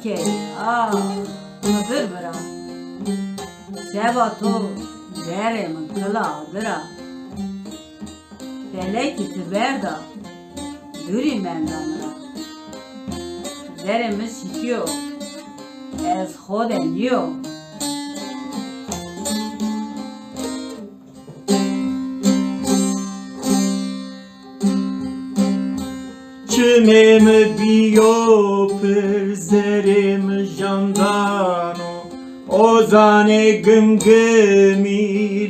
ke mıdır bıra Sebato Zerem'in kıladır'a Felek itiberda Duri mendanıra Zerem'i sikiyor Ez hoden yiyor Çimem biyo perzerim jandano Ozane gımgımi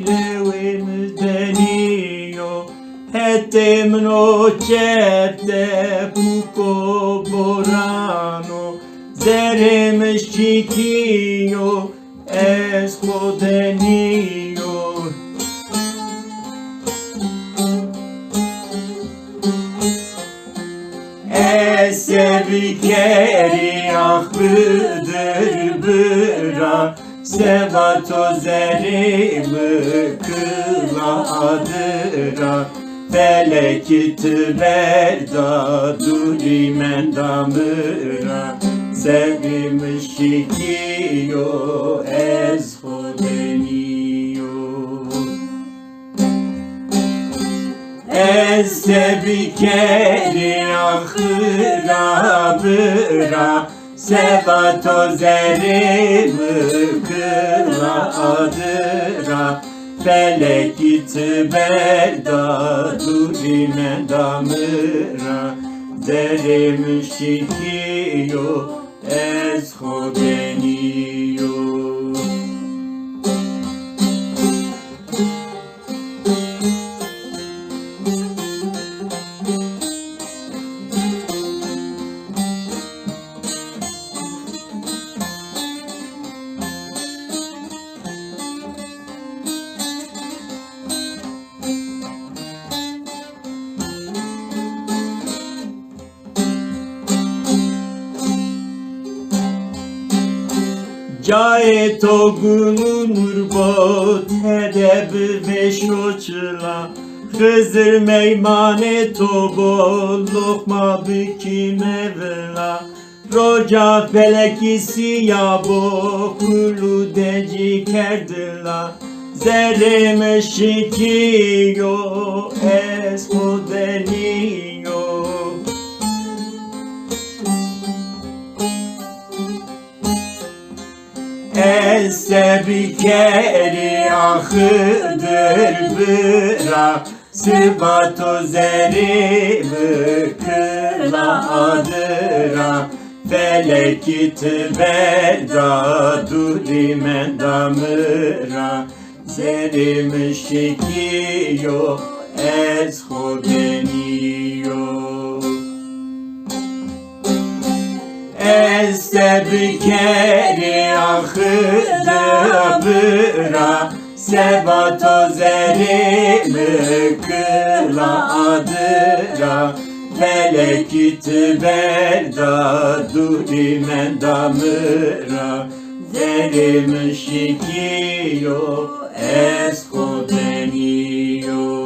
levim deniyo Hetem no cepte puko borano Zerem şikiyo es hodeniyo Sevkeri ah bıdır bıra Sevato zerimi kıladıra Felek tüberda duri mendamıra Sevim şikiyo ez hodeniyo Sevkeri ahıra bıra Sevato zerimi kıladıra Felek itiberda duri mendamıra Zerim şikiyo ez hodeniyo Caye togunur bot hedeb ve şoçla Hızır meymane tobo lokma bükim evla Roca felekisi yabo kulu deci kerdila Zerem şikiyo es hodeniyo Sevkeri ahıdır bıra Sıbato zerimi kıladıra Felek itiberda duri mendamıra Zerim şikiyo ez hodeniyo Sevkeri ahıda bıra Sevato zerimi kıladıra Felek itiberda duri mendamıra Zerim şikiyo ez hodeniyo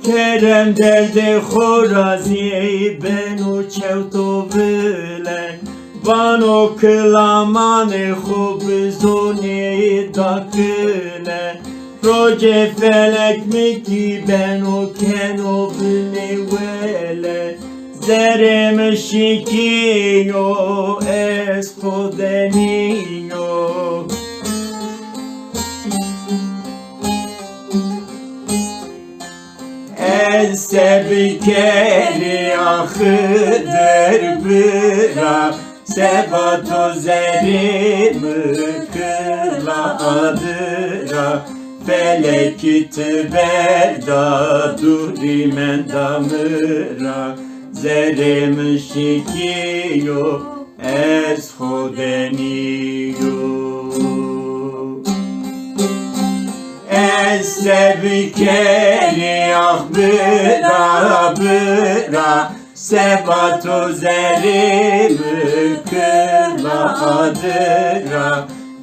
Kerem derde khorazi benu çevto vile Vano kılamane khub zoni dakile Roce felek miki benu keno bine vele Zerem şikiyo es hodeniyo Sevkeri ahıdır bıra Sevato zerimi kıladıra Felek itiberda duri mendamıra Zerim şikiyo ez hodeniyo Sevkeri ah bıra bıra Sebato zerimi kıladıra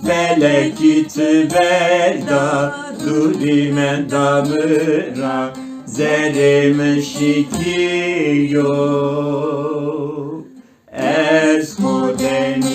Feleki tüberda durimen damıra Zerime şikiyo Ez hodeni